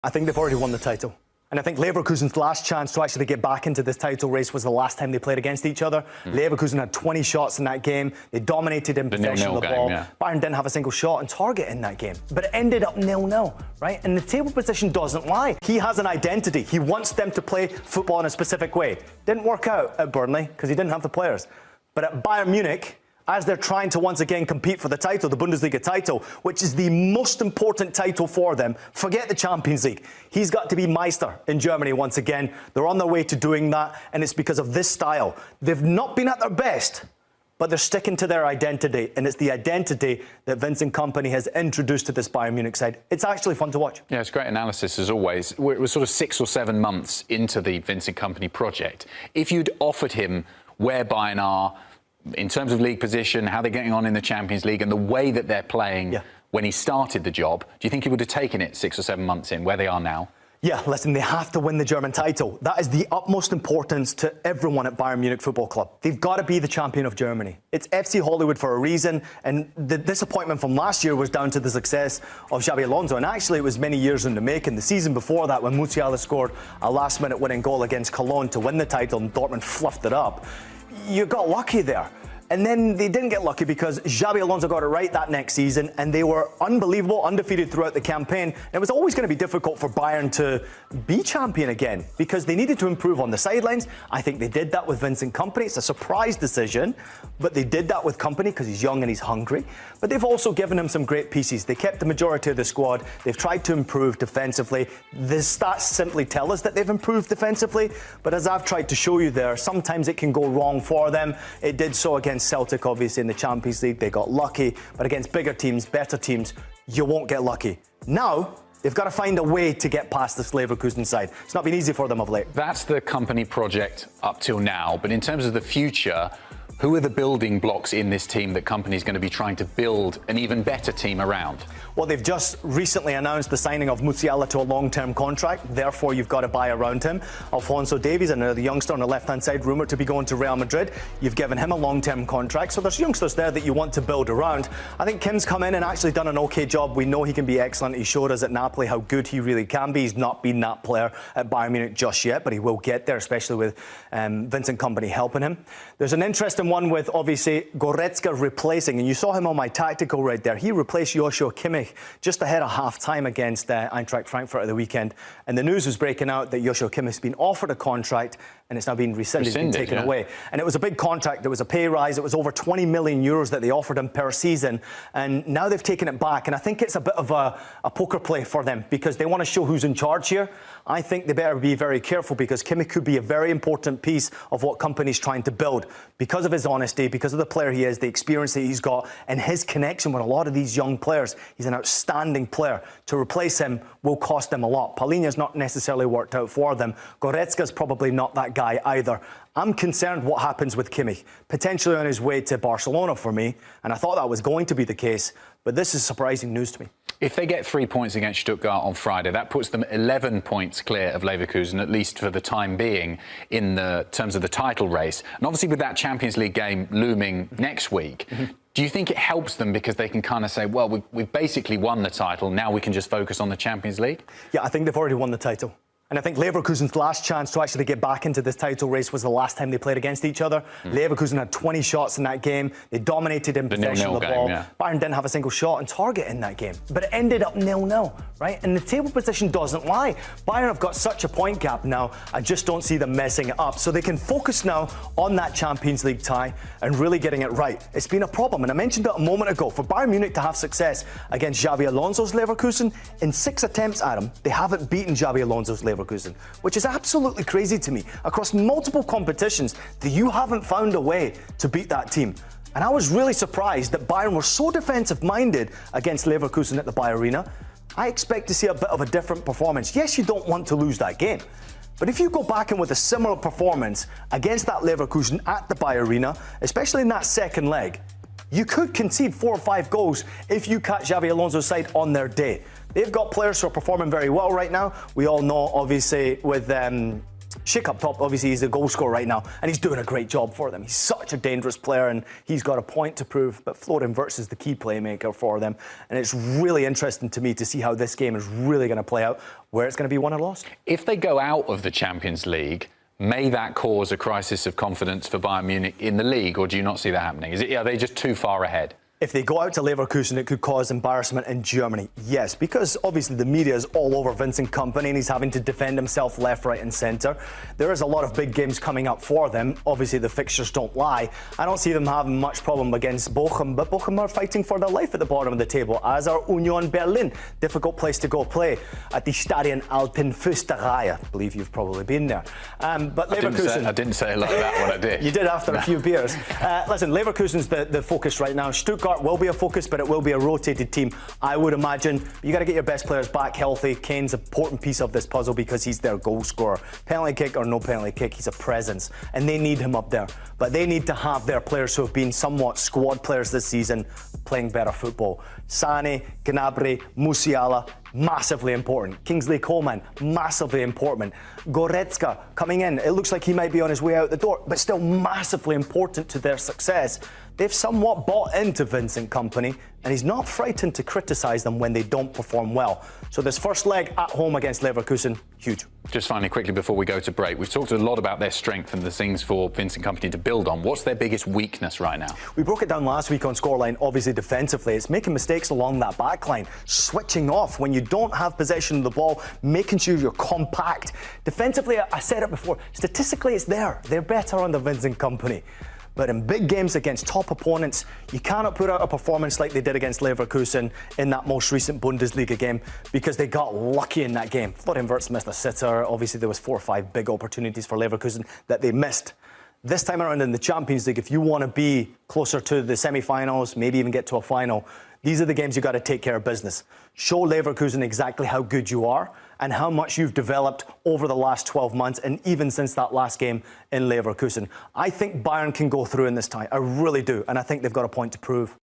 I think they've already won the title. And I think Leverkusen's last chance to actually get back into this title race was the last time they played against each other. Leverkusen had 20 shots in that game. They dominated in possession of the ball. Yeah. Bayern didn't have a single shot on target in that game. But it ended up 0-0, right? And the table position doesn't lie. He has an identity. He wants them to play football in a specific way. Didn't work out at Burnley because he didn't have the players. But at Bayern Munich, as they're trying to once again compete for the title, the Bundesliga title, which is the most important title for them. Forget the Champions League. He's got to be Meister in Germany once again. They're on their way to doing that, and it's because of this style. They've not been at their best, but they're sticking to their identity, and it's the identity that Vincent Kompany has introduced to this Bayern Munich side. It's actually fun to watch. Yeah, it's great analysis, as always. We're sort of 6 or 7 months into the Vincent Kompany project. If you'd offered him where Bayern are, in terms of league position, how they're getting on in the Champions League and the way that they're playing when he started the job, do you think he would have taken it 6 or 7 months in, where they are now? Yeah, listen, they have to win the German title. That is the utmost importance to everyone at Bayern Munich Football Club. They've got to be the champion of Germany. It's FC Hollywood for a reason, and the disappointment from last year was down to the success of Xabi Alonso, and actually it was many years in the making. The season before that, when Musiala scored a last-minute winning goal against Cologne to win the title and Dortmund fluffed it up, you got lucky there. And then they didn't get lucky because Xabi Alonso got it right that next season, and they were unbelievable, undefeated throughout the campaign. And it was always going to be difficult for Bayern to be champion again because they needed to improve on the sidelines. I think they did that with Vincent Kompany. It's a surprise decision, but they did that with Kompany because he's young and he's hungry. But they've also given him some great pieces. They kept the majority of the squad. They've tried to improve defensively. The stats simply tell us that they've improved defensively, but as I've tried to show you there, sometimes it can go wrong for them. It did so against Celtic, obviously, in the Champions League. They got lucky, but against bigger teams, better teams, you won't get lucky. Now, they've got to find a way to get past this Leverkusen side. It's not been easy for them of late. That's the Kompany project up till now, but in terms of the future, who are the building blocks in this team that Kompany's going to be trying to build an even better team around? Well, they've just recently announced the signing of Musiala to a long-term contract. Therefore, you've got to buy around him. Alphonso Davies, another youngster on the left-hand side, rumoured to be going to Real Madrid. You've given him a long-term contract. So there's youngsters there that you want to build around. I think Kim's come in and actually done an OK job. We know he can be excellent. He showed us at Napoli how good he really can be. He's not been that player at Bayern Munich just yet, but he will get there, especially with Vincent Kompany helping him. There's an interesting one with, obviously, Goretzka replacing, and you saw him on my tactical right there. He replaced Joshua Kimmich just ahead of half-time against Eintracht Frankfurt at the weekend. And the news was breaking out that Joshua Kimmich has been offered a contract and it's now been rescinded, been taken away. And it was a big contract. There was a pay rise. It was over 20 million euros that they offered him per season. And now they've taken it back. And I think it's a bit of a poker play for them because they want to show who's in charge here. I think they better be very careful because Kimmich could be a very important piece of what Kompany's trying to build because of his honesty, because of the player he is, the experience that he's got, and his connection with a lot of these young players. He's an outstanding player. To replace him will cost them a lot. Palhinha's not necessarily worked out for them. Goretzka's probably not that guy either. I'm concerned what happens with Kimmich, potentially on his way to Barcelona for me, and I thought that was going to be the case, but this is surprising news to me. If they get 3 points against Stuttgart on Friday, that puts them 11 points clear of Leverkusen, at least for the time being, in the terms of the title race. And obviously with that Champions League game looming next week, do you think it helps them because they can kind of say, well, we've basically won the title, now we can just focus on the Champions League? Yeah, I think they've already won the title. And I think Leverkusen's last chance to actually get back into this title race was the last time they played against each other. Leverkusen had 20 shots in that game. They dominated in possession of the ball. Bayern didn't have a single shot on target in that game. But it ended up 0-0, right? And the table position doesn't lie. Bayern have got such a point gap now, I just don't see them messing it up. So they can focus now on that Champions League tie and really getting it right. It's been a problem, and I mentioned it a moment ago. For Bayern Munich to have success against Xabi Alonso's Leverkusen, in 6 attempts at him, they haven't beaten Xabi Alonso's Leverkusen, which is absolutely crazy to me. Across multiple competitions, that you haven't found a way to beat that team. And I was really surprised that Bayern were so defensive-minded against Leverkusen at the Bayer Arena. I expect to see a bit of a different performance. Yes, you don't want to lose that game. But if you go back in with a similar performance against that Leverkusen at the Bayer Arena, especially in that second leg, you could concede 4 or 5 goals if you catch Xabi Alonso's side on their day. They've got players who are performing very well right now. We all know, obviously, with Schick up top, obviously, he's the goal scorer right now, and he's doing a great job for them. He's such a dangerous player, and he's got a point to prove. But Florian Wirtz is the key playmaker for them, and it's really interesting to me to see how this game is really going to play out, where it's going to be won or lost. If they go out of the Champions League, may that cause a crisis of confidence for Bayern Munich in the league, or do you not see that happening? Are they just too far ahead? If they go out to Leverkusen, it could cause embarrassment in Germany. Yes, because obviously the media is all over Vincent Kompany and he's having to defend himself left, right and centre. There is a lot of big games coming up for them. Obviously the fixtures don't lie. I don't see them having much problem against Bochum, but Bochum are fighting for their life at the bottom of the table, as are Union Berlin. Difficult place to go play at the Stadion Alpenfürsterei. I believe you've probably been there. But Leverkusen... I didn't say it like that when I did. You did after a few beers. Listen, Leverkusen's the focus right now. Stuttgart will be a focus, but it will be a rotated team, I would imagine. You got to get your best players back healthy. Kane's an important piece of this puzzle because he's their goal scorer. Penalty kick or no penalty kick, he's a presence, and they need him up there. But they need to have their players who have been somewhat squad players this season playing better football. Sané, Gnabry, Musiala, massively important. Kingsley Coman, massively important. Goretzka coming in, it looks like he might be on his way out the door, but still massively important to their success. They've somewhat bought into Vincent Kompany, and he's not frightened to criticise them when they don't perform well. So this first leg at home against Leverkusen, huge. Just finally, quickly before we go to break, we've talked a lot about their strength and the things for Vincent Kompany to build on. What's their biggest weakness right now? We broke it down last week on Scoreline. Obviously defensively, it's making mistakes along that back line, switching off when you don't have possession of the ball, making sure you're compact. Defensively, I said it before, statistically it's there. They're better under Vincent Kompany. But in big games against top opponents, you cannot put out a performance like they did against Leverkusen in that most recent Bundesliga game because they got lucky in that game. Florian Wirtz missed a sitter. Obviously, there was 4 or 5 big opportunities for Leverkusen that they missed. This time around in the Champions League, if you want to be closer to the semi-finals, maybe even get to a final, these are the games you've got to take care of business. Show Leverkusen exactly how good you are and how much you've developed over the last 12 months and even since that last game in Leverkusen. I think Bayern can go through in this tie. I really do. And I think they've got a point to prove.